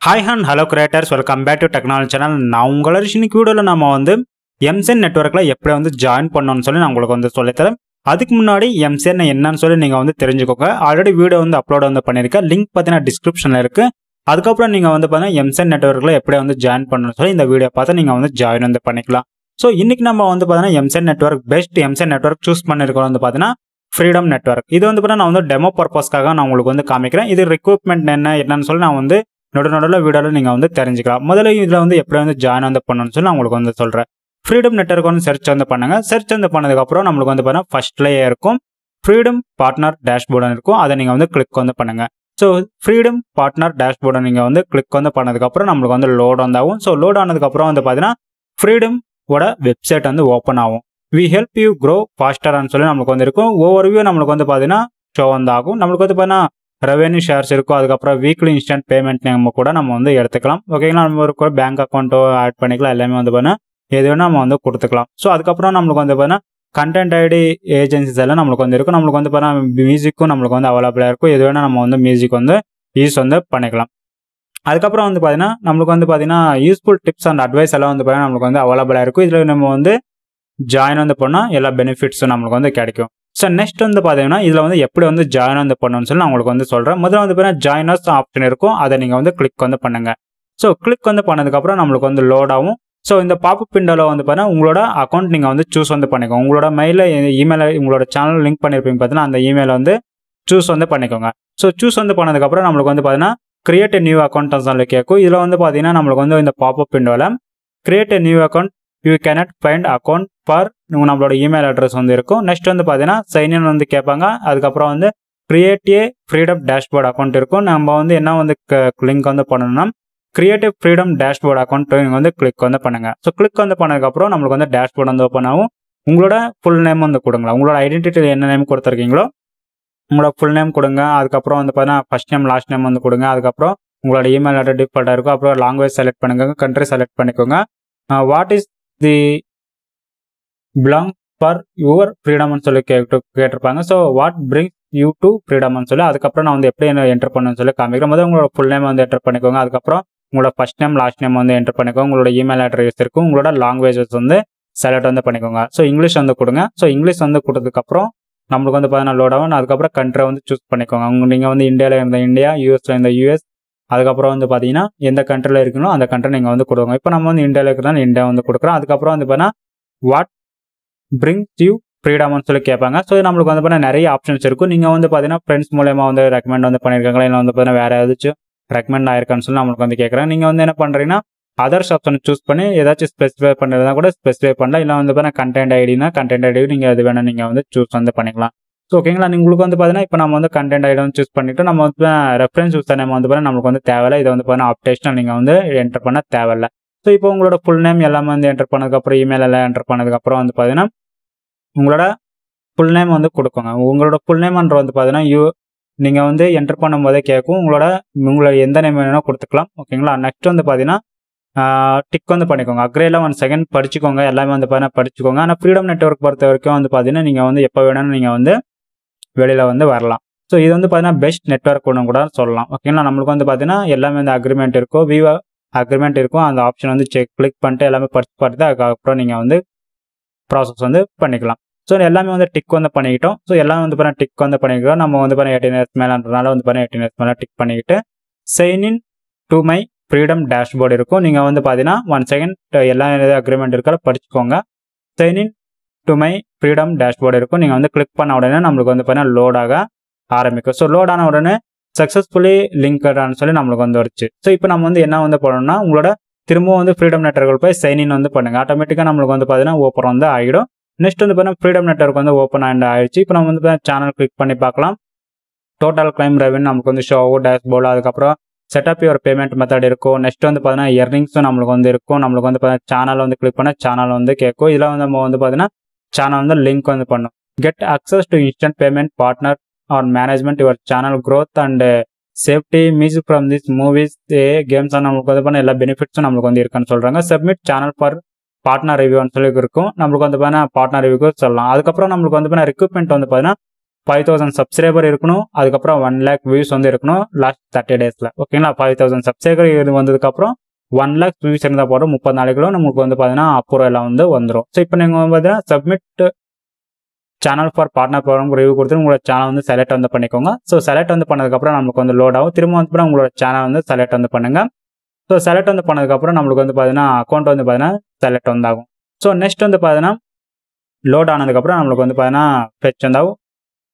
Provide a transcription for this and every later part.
Hi and hello creators, welcome back to technology channel. நான் உங்களோட இன்னைக்கு வீடியோல நாம MCN நெட்வொர்க்ல எப்படி ஜாயின் பண்ணனும்னு சொல்லி நான் உங்களுக்கு சொல்லித்தரேன். அதுக்கு முன்னாடி MCN என்னன்னு சொல்லி நீங்க தெரிஞ்சுக்கோங்க. ஆல்ரெடி வீடியோ அப்லோட் பண்ணிருக்கேன். லிங்க் பாத்தீனா டிஸ்கிரிப்ஷன்ல இருக்கு. அதுக்கு அப்புறம் நீங்க பாத்தீனா MCN நெட்வொர்க்ல எப்படி ஜாயின் பண்ணனும்னு சொல்லி இந்த வீடியோ பார்த்து நீங்க ஜாயின் பண்ணிக்கலாம். சோ இன்னைக்கு நம்ம பாத்தீனா MCN network best MCN network choose பண்ணிருக்கோம் பாத்தீனா ஃப்ரீடம் நெட்வொர்க். இது பாத்தீனா நான் டெமோ பர்பஸ்க்காக நான் உங்களுக்கு காமிக்கிறேன். இது ரிக்ரூட்மென்ட் என்னன்னு சொல்லி நான் நடுநடுல வீடியோல நீங்க தெரிஞ்சுக்கலாம். முதல்ல இதுல எப்படி ஜாயின் பண்ணணும்னு சொல்லி நான் உங்களுக்கு சொல்றேன். ஃப்ரீடம் நெட்வொர்க் சர்ச் பண்ணுங்க. சர்ச் பண்ணதுக்கு அப்புறம் நமக்கு பாத்தீங்கன்னா ஃபர்ஸ்ட்லயே இருக்கும் ஃப்ரீடம் பார்ட்னர் டேஷ்போர்டு இருக்கும். அதை நீங்க கிளிக் பண்ணுங்க. ஸோ ஃப்ரீடம் பார்ட்னர் டேஷ்போர்டை நீங்க கிளிக் பண்ணதுக்கு அப்புறம் நம்மளுக்கு லோட் ஆகும். ஸோ லோட் ஆனதுக்கு அப்புறம் பாத்தீங்கன்னா ஃப்ரீடம் ஓட வெப்சைட் ஓப்பன் ஆகும். வி ஹெல்ப் யூ க்ரோ ஃபாஸ்டர்னு சொல்லி நமக்கு இருக்கும். ஒவ்வொரு வியூ நம்மளுக்கு பாத்தீங்கன்னா ஷோ ஆகும். நம்மளுக்கு பாத்தீங்கன்னா ரெவென்யூ ஷேர்ஸ் இருக்கும். அதுக்கப்புறம் வீக்லி இன்ஸ்டன்ட் பேமெண்ட் நம்ம கூட நம்ம எடுத்துக்கலாம். ஓகேங்களா, நம்ம ஒரு பேங்க் அக்கௌண்ட்டோ ஆட் பண்ணிக்கலாம். எல்லாமே பார்த்தீங்கன்னா எது வேணா நம்ம கொடுத்துக்கலாம். ஸோ அதுக்கப்புறம் நம்மளுக்கு பார்த்தீங்கன்னா கண்டென்ட் ஐடி ஏஜென்சிஸ் எல்லாம் நம்மளுக்கு இருக்கும். நம்மளுக்கு பார்த்தீங்கன்னா மியூசிக்கும் நம்மளுக்கு அவைலபிளாக இருக்கும். எது வேணா நம்ம மியூசிக் யூஸ் பண்ணிக்கலாம். அதுக்கப்புறம் பார்த்தீங்கன்னா நம்மளுக்கு பார்த்தீங்கன்னா யூஸ்ஃபுல் டிப்ஸ் அண்ட் அட்வைஸ் எல்லாம் பார்த்தீங்கன்னா நம்மளுக்கு அவைலபிளாக இருக்கும். இதில் நம்ம ஜாயின் பண்ணால் எல்லா பெனிஃபிட்ஸும் நம்மளுக்கு கிடைக்கும். ஸோ நெக்ஸ்ட் பார்த்தீங்கன்னா இதில் எப்படி ஜாயின் பண்ணணும்னு சொல்லி நான் உங்களுக்கு சொல்கிறேன். முதல்ல பார்த்தீங்கன்னா ஜாயினர்ஸ் ஆப்ஷன் இருக்கும். அதை நீங்கள் கிளிக் பண்ணுங்க. ஸோ கிளிக் பண்ணதுக்கப்புறம் நம்மளுக்கு லோட் ஆகும். ஸோ இந்த பாப்அப் விண்டோவில் பார்த்தீங்கன்னா உங்களோட அக்கௌண்ட் நீங்கள் சூஸ் பண்ணிக்கோங்க. உங்களோட மெயிலில் இமெயில் உங்களோட சேனல் லிங்க் பண்ணியிருப்பீங்க பார்த்தீங்கன்னா அந்த இமெயிலை சூஸ் பண்ணிக்கோங்க. ஸோ சூஸ் பண்ணதுக்கப்புறம் நம்மளுக்கு பார்த்தீங்கன்னா கிரியேட் நியூ அக்கௌண்ட் சொல்லி கேட்கும். இதில் பார்த்தீங்கன்னா நம்மளுக்கு இந்த பாப்அப் விண்டோவில் create new account you cannot find account for நம்மளோட இமெயில் அட்ரஸ் இருக்கும். நெக்ஸ்ட் பார்த்தீங்கன்னா சைன்இன் கேட்பாங்க. அதுக்கப்புறம் கிரியேட் ஏ ஃப்ரீடம் டேஷ்போர்ட் அக்கௌண்ட் இருக்கும். நம்ம என்ன லிங்க் பண்ணணும்னா கிரியேட்டிவ் ஃப்ரீடம் டேஷ்போர்ட் அக்கௌண்ட் நீங்கள் கிளிக் பண்ணுங்க. ஸோ கிளிக் பண்ணதுக்கப்புறம் நம்மளுக்கு டேஷ்போர்ட் ஓப்பன் ஆகும். உங்களோட ஃபுல் நேம் கொடுங்களா. உங்களோட ஐடென்டிட்டியில் என்ன நேம் கொடுத்துருக்கீங்களோ உங்களோட ஃபுல் நேம் கொடுங்க. அதுக்கப்புறம் பார்த்தீங்கன்னா ஃபர்ஸ்ட் நேம் லாஸ்ட் நேம் கொடுங்க. அதுக்கப்புறம் உங்களோட இமெயில் அட்ரஸ் டிஃபால்ட்டாக இருக்கும். அப்புறம் லாங்குவேஜ் செலக்ட் பண்ணுங்க. கண்ட்ரி செலக்ட் பண்ணிக்கோங்க. What is the belong for your ஃப்ரீடம்னு சொல்லி கேட்டிருப்பாங்க. So what brings you to ஃப்ரீடம்னு சொல்லி அதுக்கப்புறம் நான் எப்படி என்டர் பண்ணணும்னு சொல்லி காமிக்கிறேன். முதல்ல உங்களோட ஃபுல் நேம் என்டர் பண்ணிக்கோங்க. அதுக்கப்புறம் உங்களோட first name last name enter பண்ணிக்கோங்க. உங்களோட இமெயில் அட்ரஸ் இருக்கும். உங்களோட லாங்குவேஜஸ் செலக்ட் பண்ணிக்கோங்க. ஸோ இங்கிலீஷ் கொடுங்க. ஸோ இங்கிலீஷ் கொடுத்ததுக்கப்புறம் நம்மளுக்கு பார்த்தீங்கன்னா லோட் ஆகும். அதுக்கப்புறம் கண்ட்ரி சூஸ் பண்ணிக்கோங்க. நீங்கள் இந்தியாவில் இருந்த இந்தியா, யூஎஸ்ல இருந்த யூஎஸ், அதுக்கப்புறம் பார்த்தீங்கன்னா எந்த கண்ட்ரியில் இருக்கணும் அந்த கண்ட்ரி நீங்கள் கொடுங்க. இப்போ நம்ம இந்தியாவில் இருக்கிறனால இந்தியா கொடுக்குறோம். அதுக்கப்புறம் பார்த்தீங்கன்னா வாட் பிரிங்ஸ் யூ ஃப்ரீடம்னு சொல்லி கேட்பாங்க. ஸோ நம்மளுக்கு பார்த்தீங்கன்னா நிறைய ஆப்ஷன்ஸ் இருக்கும். நீங்கள் பார்த்தீங்கன்னா ஃப்ரெண்ட்ஸ் மூலமா ரெக்கமெண்ட் பண்ணியிருக்காங்களா, இல்லை பார்த்தீங்கன்னா வேற ஏதாச்சும் ரெக்கமெண்ட் ஆயிருக்கான்னு சொல்லி நம்மளுக்கு கேட்குறேன். நீங்கள் என்ன பண்ணுறீங்கன்னா அதர்ஸ் ஆப்ஷன் சூஸ் பண்ணி ஏதாச்சும் ஸ்பெசிஃபை பண்ணுறதா கூட ஸ்பெசிஃபை பண்ணலாம். இல்லை பார்த்தீங்கன்னா கண்டென்ட் ஐடினா கண்டென்ட் ஐடி நீங்கள் அது வேணும் நீங்கள் சூஸ் பண்ணிக்கலாம். ஸோ ஓகேங்களா, உங்களுக்கு பார்த்தீங்கன்னா இப்போ நம்ம கண்டென்ட் ஐடி சூஸ் பண்ணிட்டு நம்ம ரெஃபரன்ஸ் யூஸ் நேம் பார்த்தீங்கன்னா நம்மளுக்கு தேவையில்லை. இதை பார்த்தீங்கன்னா ஆப்டேஷனல் நீங்கள் என்டர் பண்ண தேவையில்லை. ஸோ இப்போ உங்களோட ஃபுல் நேம் எல்லாமே என்டர் பண்ணதுக்கப்புறம் இமெயில் எல்லாம் என்டர் பண்ணதுக்கப்புறம் பார்த்தீங்கன்னா உங்களோட ஃபுல் நேம் கொடுக்குங்க. உங்களோட ஃபுல் நேம்ன்ற பார்த்தீங்கன்னா நீங்கள் என்டர் பண்ணும்போதே கேட்கும். உங்களோட எந்த நேம் வேணும் கொடுத்துக்கலாம். ஓகேங்களா, நெக்ஸ்ட் பார்த்தீங்கன்னா டிக் பண்ணிக்கோங்க. அக்ரேல 1 செகண்ட் படிச்சுக்கோங்க. எல்லாமே பார்த்தீங்கன்னா படிச்சுக்கோங்க. ஆனால் ஃப்ரீடம் நெட்வொர்க் பொறுத்த வரைக்கும் பார்த்தீங்கன்னா நீங்கள் எப்போ வேணும்னு நீங்கள் வெளியில் வரலாம். ஸோ இது பார்த்தீங்கன்னா பெஸ்ட் நெட்வொர்க் ஒன்று கூட சொல்லலாம். ஓகேங்களா, நம்மளுக்கு பார்த்தீங்கன்னா எல்லாமே அக்ரிமெண்ட் இருக்கும், விவோ அக்ரிமெண்ட் இருக்கும். அந்த ஆப்ஷன் கிளிக் பண்ணிட்டு எல்லாமே படிச்சு பார்த்துட்டு அதுக்கப்புறம் நீங்கள் ப்ராசஸ் பண்ணிக்கலாம். ஸோ எல்லாமே டிக் பண்ணிக்கிட்டோம். ஸோ எல்லாம் பார்த்தீங்கன்னா டிக் பண்ணிக்கிறோம். நம்ம பார்த்தீங்கன்னா 18 இயர்ஸ் மேலேன்றனால பார்த்தீங்கன்னா 18 இயர்ஸ் மேலே டிக் பண்ணிக்கிட்டு sign in to my Freedom dashboard இருக்கும். நீங்கள் பார்த்தீங்கன்னா 1 செகண்ட் எல்லா அக்ரிமெண்ட் இருக்கிற படிச்சுக்கோங்க. Sign in to my Freedom dashboard இருக்கும். நீங்கள் கிளிக் பண்ண உடனே நம்மளுக்கு பார்த்தீங்கன்னா லோட் ஆக ஆரம்பிக்கும். ஸோ லோட் ஆன உடனே சக்ஸஸ்ஃபுல்லி லிங்க்டான்னு சொல்லி நம்மளுக்கு வருச்சு. ஸோ இப்போ நம்ம என்ன பண்ணணும்னா உங்களோட திரும்பவும் ஃப்ரீடம் நெட்வொர்க் போய் சைன் இன் பண்ணுங்க. ஆட்டோமேட்டிக்காக நம்மளுக்கு பார்த்தீங்கன்னா ஓப்பன் ஆகிடும். நெக்ஸ்ட் பார்த்தீங்கன்னா ஃப்ரீடம் நெட்வொர்க் ஓப்பன் ஆயிடுச்சு. இப்போ நம்ம சேனல் கிளிக் பண்ணி பார்க்கலாம். டோட்டல் கிளைம் ரெவன்யூ நமக்கு ஷோ டேஷ்போர்டு, அதுக்கப்புறம் செட்டப் யுவர் பேமெண்ட் மெத்தட் இருக்கும். நெக்ஸ்ட் பார்த்தீங்கன்னா எர்னிங்ஸும் நம்மளுக்கு இருக்கும். நம்மளுக்கு பார்த்தீங்கன்னா சேனல் கிளிக் பண்ண சேனல் கேட்கும். இதில் நம்ம பார்த்தீங்கன்னா சேனல் லிங்க் பண்ணும். Get access to instant payment partner or management your channel growth and safety music from this movies games நம்மளுக்கு பார்த்தீங்கன்னா எல்லா பெனிஃபிட்ஸும் நம்மளுக்கு இருக்குன்னு சொல்கிறாங்க. சப்மிட் சேனல் ஃபார் பார்ட்னர் ரிவ்யூன்னு சொல்லி இருக்கும். நம்மளுக்கு பார்த்தீங்கன்னா பார்ட்னர் ரிவ்யூக்கு சொல்லலாம். அதுக்கப்புறம் நம்மளுக்கு பார்த்தீங்கன்னா ரெக்ரூட்மெண்ட் பார்த்தீங்கன்னா 5000 சப்ஸ்கிரைபர் இருக்கணும், அதுக்கப்புறம் 1 lakh வியூஸ் வந்து இருக்கணும் லாஸ்ட் 30 டேஸில். ஓகேங்களா, 5000 சப்ஸ்கிரைபர் இது வந்ததுக்கப்புறம் 1 lakh வியூஸ் இருந்தால் போதும், 30 நாளைக்குள்ள நமக்கு வந்து பார்த்தீங்கன்னா அப்ரூவல் எல்லாம் வந்து வந்துடும். ஸோ இப்போ நீங்கள் பார்த்தீங்கன்னா submit channel for partner program review கொடுத்து உங்களோட சேனல் வந்து செலக்ட் வந்து பண்ணிக்கோங்க. ஸோ செலக்ட் வந்து பண்ணதுக்கப்புறம் நமக்கு வந்து லோட் ஆகும். திரும்ப வந்து உங்களோட சேனல் வந்து செலக்ட் வந்து பண்ணுங்க. ஸோ செலக்ட் வந்து பண்ணதுக்கப்புறம் நம்மளுக்கு வந்து பார்த்தீங்கன்னா அக்கௌண்ட் வந்து பார்த்தீங்கன்னா செலக்ட் வந்து ஆகும். ஸோ நெக்ஸ்ட் வந்து பார்த்தீங்கன்னா லோட் ஆனதுக்கப்புறம் நம்மளுக்கு வந்து பார்த்தீங்கன்னா ஃபெச் வந்து ஆகும்.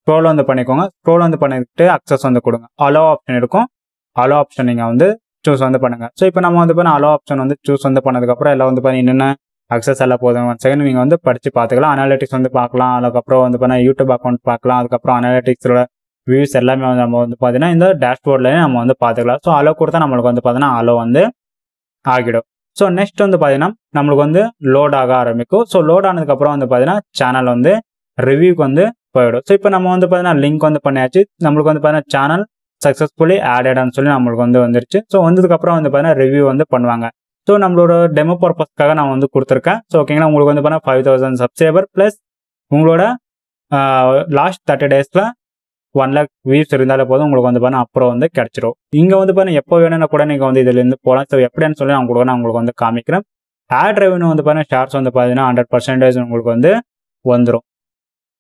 ஸ்க்ரோல் வந்து பண்ணிக்கோங்க. ஸ்க்ரோல் வந்து பண்ணிட்டு அக்சஸ் வந்து கொடுங்க. அலோ ஆப்ஷன் இருக்கும், அலோ ஆப்ஷன் நீங்கள் வந்து சூஸ் வந்து பண்ணுங்க. ஸோ இப்போ நம்ம வந்து பார்த்தீங்கன்னா அலோ ஆப்ஷன் வந்து சூஸ் வந்து பண்ணதுக்கப்புறம் எல்லாம் வந்து பார்த்தீங்கன்னா என்னென்ன அக்சஸ் எல்லாம் போதும் 1 செகண்ட் நீங்கள் வந்து படித்து பார்த்துக்கலாம். அனாலிட்டிக்ஸ் வந்து பார்க்கலாம், அதுக்கப்புறம் வந்து பார்த்தீங்கன்னா யூடியூப் அக்கௌண்ட் பார்க்கலாம், அதுக்கப்புறம் அனாலிட்டிக்ஸோட வியூஸ் எல்லாமே வந்து நம்ம வந்து பார்த்தீங்கன்னா இந்த டேஷ்போர்ட்லேயே நம்ம வந்து பார்த்துக்கலாம். ஸோ அலோ கொடுத்தா நம்மளுக்கு வந்து பார்த்தீங்கன்னா அலோ வந்து ஆகிடும். ஸோ நெக்ஸ்ட் வந்து பார்த்தீங்கன்னா நம்மளுக்கு வந்து லோட் ஆக ஆரம்பிக்கும். ஸோ லோட் ஆனதுக்கப்புறம் வந்து பார்த்தீங்கன்னா சேனல் வந்து ரிவ்யூக்கு வந்து போயிடும். ஸோ இப்போ நம்ம வந்து பார்த்தீங்கன்னா லிங்க் வந்து பண்ணியாச்சு. நம்மளுக்கு வந்து பார்த்தீங்கன்னா சேனல் சக்ஸஸ்ஃபுல்லி ஆடட்னு சொல்லி நம்மளுக்கு வந்து வந்துருச்சு. ஸோ வந்ததுக்கப்புறம் வந்து பார்த்தீங்கன்னா ரிவ்யூ வந்து பண்ணுவாங்க. ஸோ நம்மளோட டெமோ பர்பஸ்க்காக நான் வந்து கொடுத்துருக்கேன். ஸோ ஓகேங்களா, உங்களுக்கு வந்து பார்த்தீங்கன்னா 5000 சப்ஸ்கிரைபர் ப்ளஸ் உங்களோட லாஸ்ட் 30 டேஸில் 1 lakh வியூஸ் இருந்தாலே போதும், உங்களுக்கு வந்து பார்த்தீங்கன்னா அப்புறம் வந்து கிடச்சிரும். இங்கே வந்து பார்த்தீங்கன்னா எப்போ வேணும்னா கூட நீங்கள் வந்து இதுலேருந்து போகலாம். ஸோ எப்படின்னு சொல்லி நான் உங்களுக்கு வந்து காமிக்கிறேன். ஆட் ரெவன்யூ வந்து பார்த்தீங்கன்னா ஷேர்ஸ் வந்து பார்த்தீங்கன்னா 100% உங்களுக்கு வந்து வந்துடும்.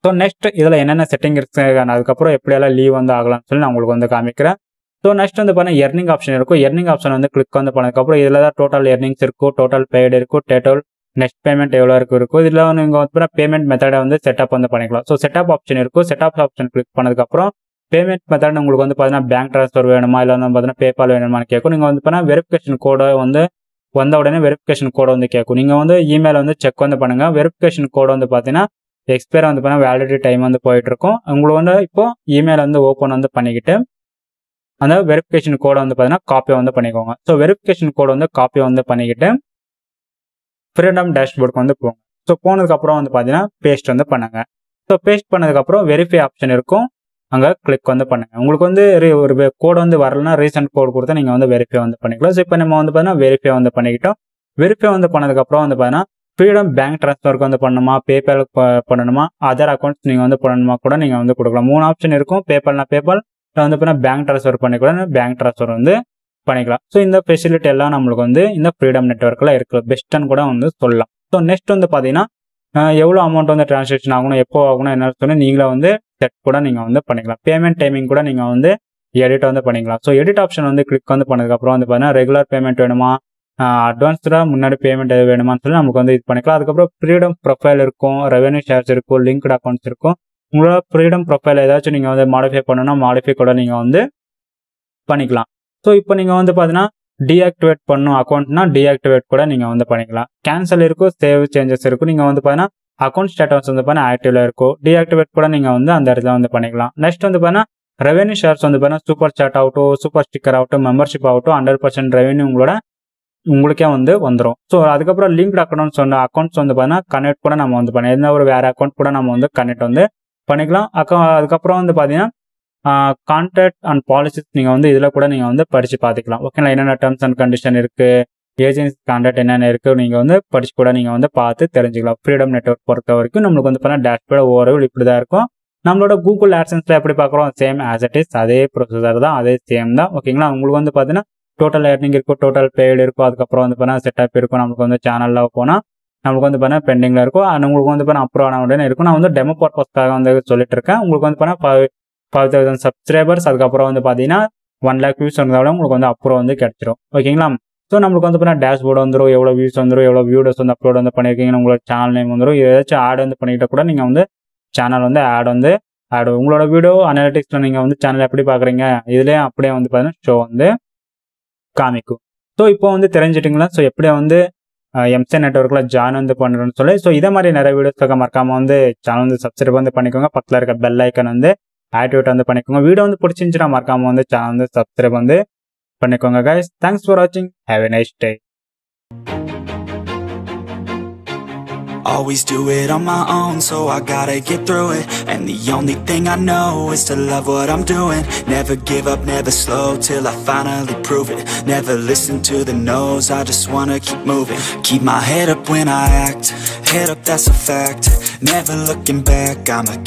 ஸோ நெக்ஸ்ட் இதில் என்னென்ன செட்டிங் இருக்கு, அதுக்கப்புறம் எப்படியெல்லாம் லீவ் வந்து ஆகலாம்னு சொல்லி நான் உங்களுக்கு வந்து காமிக்கிறேன். ஸோ நெக்ஸ்ட் வந்து பார்த்தீங்கன்னா எர்னிங் ஆப்ஷன் இருக்கும். எர்னிங் ஆப்ஷன் வந்து கிளிக் வந்து பண்ணதுக்கப்புறம் இதில் தான் டோட்டல் எர்னிங்ஸ் இருக்கும், டோட்டல் பெய்டு இருக்கும், டோட்டல் நெக்ஸ்ட் பேமெண்ட் எவ்வளோ இருக்கும். இதில் நீங்கள் வந்து பேமெண்ட் மெத்தடை வந்து செட்டப் வந்து பண்ணிக்கலாம். ஸோ செட்டப் ஆப்ஷன் இருக்கும். செட்டப் ஆப்ஷன் கிளிக் பண்ணதுக்கப்புறம் பேமெண்ட் மெத்தட் உங்களுக்கு வந்து பார்த்தீங்கன்னா பேங்க் ட்ரான்ஸ்ஃபர் வேணுமா, இல்லை வந்து பார்த்தீங்கன்னா பேபால் வேணுமான்னு கேட்கும். நீங்கள் வந்து பார்த்தீங்கன்னா வெரிஃபிகேஷன் கோடை வந்து வந்த உடனே வெரிஃபிகேஷன் கோடை வந்து கேட்கும். நீங்கள் வந்து இமெயில் வந்து செக் வந்து பண்ணுங்கள். வெரிஃபிகேஷன் கோடை வந்து பார்த்தீங்கன்னா எக்ஸ்பயர் வந்து பார்த்தீங்கன்னா வேலிடிட்டி டைம் வந்து போயிட்டு இருக்கும். உங்களுக்கு வந்து இப்போ இமெயில் வந்து ஓப்பன் வந்து பண்ணிக்கிட்டு அந்த வெரிஃபிகேஷன் கோடை வந்து பார்த்தீங்கன்னா காப்பி வந்து பண்ணிக்கோங்க. ஸோ வெரிஃபிகேஷன் கோடை வந்து காப்பி வந்து பண்ணிக்கிட்டு ஃப்ரீடம் டேஷ்போர்டுக்கு வந்து போங்க. ஸோ போனதுக்கப்புறம் வந்து பார்த்தீங்கன்னா பேஸ்ட் வந்து பண்ணுங்க. ஸோ பேஸ்ட் பண்ணதுக்கப்புறம் வெரிஃபை ஆப்ஷன் இருக்கும், அங்கே கிளிக் வந்து பண்ணுங்க. உங்களுக்கு வந்து ஒரு கோடு வந்து வரலன்னா ரீசெண்ட் கோடு கொடுத்தா நீங்கள் வந்து வெரிஃபை வந்து பண்ணிக்கலாம். ஸோ இப்போ நம்ம வந்து பார்த்தீங்கன்னா வெரிஃபை வந்து பண்ணிக்கிட்டோம். வெரிஃபை வந்து பண்ணதுக்கப்புறம் வந்து பார்த்தீங்கன்னா ஃப்ரீடம் பேங்க் ட்ரான்ஸ்ஃபருக்கு வந்து பண்ணணுமா, பேபாலுக்கு பண்ணணுமா, அதர் அக்கௌண்ட்ஸ் நீங்கள் வந்து பண்ணணுமா கூட நீங்கள் வந்து கொடுக்கலாம். 3 ஆப்ஷன் இருக்கும். பேபால்னா பேபால், வந்து பார்த்தீங்கன்னா பேங்க் ட்ரான்ஸ்ஃபர் பண்ணிக்கூட பேங்க் ட்ரான்ஸ்ஃபர் வந்து பண்ணிக்கலாம். ஸோ இந்த ஃபெசிலிட்டி எல்லாம் நம்மளுக்கு வந்து இந்த ஃப்ரீடம் நெட்வொர்க்கில் இருக்குது, பெஸ்ட்டுன்னு கூட வந்து சொல்லலாம். ஸோ நெக்ஸ்ட் வந்து பார்த்தீங்கன்னா எவ்வளோ அமௌண்ட் வந்து டிரான்சாக்ஷன் ஆகணும், எப்போ ஆகணும் என்ன சொல்லி நீங்களே வந்து செட் கூட நீங்கள் வந்து பண்ணிக்கலாம். பேமெண்ட் டைமிங் கூட நீங்கள் வந்து எடிட் வந்து பண்ணிக்கலாம். ஸோ எடிட் ஆப்ஷன் வந்து கிளிக் வந்து பண்ணதுக்கப்புறம் வந்து பார்த்தீங்கன்னா ரெகுலர் பேமெண்ட் வேணுமா, அட்வான்ஸ்டாக முன்னாடி பேமெண்ட் எது வேணுமான்னு சொல்லி நமக்கு வந்து இது பண்ணிக்கலாம். அதுக்கப்புறம் ஃப்ரீடம் ப்ரொஃபைல் இருக்கும், ரெவன்யூ ஷேர்ஸ் இருக்கும், லிங்க்டு அக்கௌண்ட்ஸ் இருக்கும். உங்களோட ஃப்ரீடம் ப்ரொஃபைல் ஏதாச்சும் நீங்கள் வந்து மாடிஃபை பண்ணணும்னா மாடிஃபை கூட நீங்கள் வந்து பண்ணிக்கலாம். ஸோ இப்போ நீங்கள் வந்து பார்த்தீங்கன்னா டீஆக்டிவேட் பண்ணும் அக்கௌண்ட்னா டீஆக்டிவேட் கூட நீங்கள் வந்து பண்ணிக்கலாம். கேன்சல் இருக்கும், சேவ் சேஞ்சஸ் இருக்கும். நீங்கள் வந்து பார்த்தீங்கன்னா அக்கௌண்ட் ஸ்டேட்டஸ் வந்து பார்த்தீங்கன்னா ஆக்டிவ்ல இருக்கும். டீஆக்டிவேட் கூட நீங்கள் வந்து அந்த இடத்துல வந்து பண்ணிக்கலாம். நெக்ஸ்ட் வந்து பார்த்தீங்கன்னா ரெவன்யூ ஷேர்ஸ் வந்து பார்த்தீங்கன்னா சூப்பர் சாட் ஆகட்டும், சூப்பர் ஸ்டிக்கர் ஆகட்டும், மெம்பர்ஷிப் ஆகட்டும் 100% ரெவன்யூ உங்களுக்கே வந்து வந்துடும். ஸோ அதுக்கப்புறம் லிங்க்டு அக்கௌண்ட்ஸ் வந்து வந்து பார்த்தீங்கன்னா கனெக்ட் கூட நம்ம வந்து பண்ணலாம். எந்த ஒரு வேறு அக்கௌண்ட் கூட நம்ம வந்து கனெக்ட் வந்து பண்ணிக்கலாம். அதுக்கப்புறம் வந்து பார்த்தீங்கன்னா கான்ட்ராக்ட் அண்ட் பாலிசிஸ் நீங்கள் வந்து இதில் கூட நீங்கள் வந்து படித்து பார்த்துக்கலாம். ஓகேங்களா, என்னென்ன டேர்ம்ஸ் அண்ட் கண்டிஷன் இருக்குது, ஏஜென்சி கான்ட்ராக்ட் என்னென்ன இருக்குது நீங்கள் வந்து படித்து கூட நீங்கள் வந்து பார்த்து தெரிஞ்சுக்கலாம். ஃப்ரீடம் நெட்வொர்க் பொறுத்த வரைக்கும் நம்மளுக்கு வந்து பார்த்தீங்கன்னா டேஷ்போர்ட் ஓவரால் இப்படி தான் இருக்கும். நம்மளோட கூகுள் ஆட்சன்ஸில் எப்படி பார்க்குறோம், சேம் ஆஸ் இட் இஸ், அதே ப்ரொசீஜர் தான், அதே சேம் தான். ஓகேங்களா, உங்களுக்கு வந்து பார்த்தீங்கன்னா டோட்டல் ஏர்னிங் இருக்கும், டோட்டல் பெய்டு இருக்கும், அதுக்கப்புறம் வந்து பார்த்தீங்கன்னா செட்டப் இருக்கும். நமக்கு வந்து சேனலில் போனால் நமக்கு வந்து பார்த்தீங்கன்னா பெண்டிங்கில் இருக்கும். அண்ட் உங்களுக்கு வந்து பார்த்தீங்கன்னா அப்ரூவ் ஆன உடனே இருக்கும். நான் வந்து டெமோ பர்பஸ்க்காக வந்து சொல்லிட்டு இருக்கேன். உங்களுக்கு வந்து பார்த்தீங்கன்னா 5000 சப்ஸ்கிரைபர்ஸ், அதுக்கப்புறம் வந்து பார்த்தீங்கன்னா 1 lakh வியூஸ் இருந்தாலும் உங்களுக்கு வந்து அப்ரூவ் வந்து கிடைச்சிரும். ஓகேங்களா, ஸோ நம்மளுக்கு வந்து பார்த்தீங்கன்னா டேஷ்போர்டு வந்துடும், எவ்வளோ வியூஸ் வந்துடும், எவ்வளோ வீடியோஸ் வந்து அப்லோட் வந்து பண்ணியிருக்கீங்கன்னு உங்களோட சேனல் நேம் வந்துடும். ஏதாச்சும் ஆட் வந்து பண்ணிக்கிட்ட கூட நீங்கள் வந்து சேனல் வந்து ஆட் உங்களோட வீடியோ அனாலிட்டிக்ஸில் நீங்கள் வந்து சேனல் எப்படி பார்க்குறீங்க இதுலேயே அப்படியே வந்து பார்த்தீங்கன்னா ஷோ வந்து காமிக்கும். ஸோ இப்போ வந்து தெரிஞ்சிட்டிங்களா, ஸோ எப்படியா வந்து MCN நெட்வொர்க்கில் ஜாயின் வந்து பண்ணுறேன்னு சொல்லி. ஸோ இதே மாதிரி நிறைய வீடியோஸ்க்காக மறக்காமல் வந்து சேனல் வந்து சப்ஸ்கிரைப் வந்து பண்ணிக்கோங்க. பக்கத்தில் இருக்க பெல் ஐக்கன் வந்து ஆக்டிவேட் வந்து பண்ணிக்கோங்க. வீடியோ வந்து பிடிச்சிருந்துச்சுன்னா மறக்காமல் வந்து சேனல் வந்து சப்ஸ்கிரைப் வந்து பண்ணிக்கோங்க. கைஸ், தேங்க்ஸ் ஃபார் வாட்சிங். Have a nice day. Always do it on my own, so I gotta get through it. And the only thing I know is to love what I'm doing. Never give up, never slow, till I finally prove it. Never listen to the no's, I just wanna keep moving. Keep my head up when I act, head up, that's a fact. Never looking back, I'm a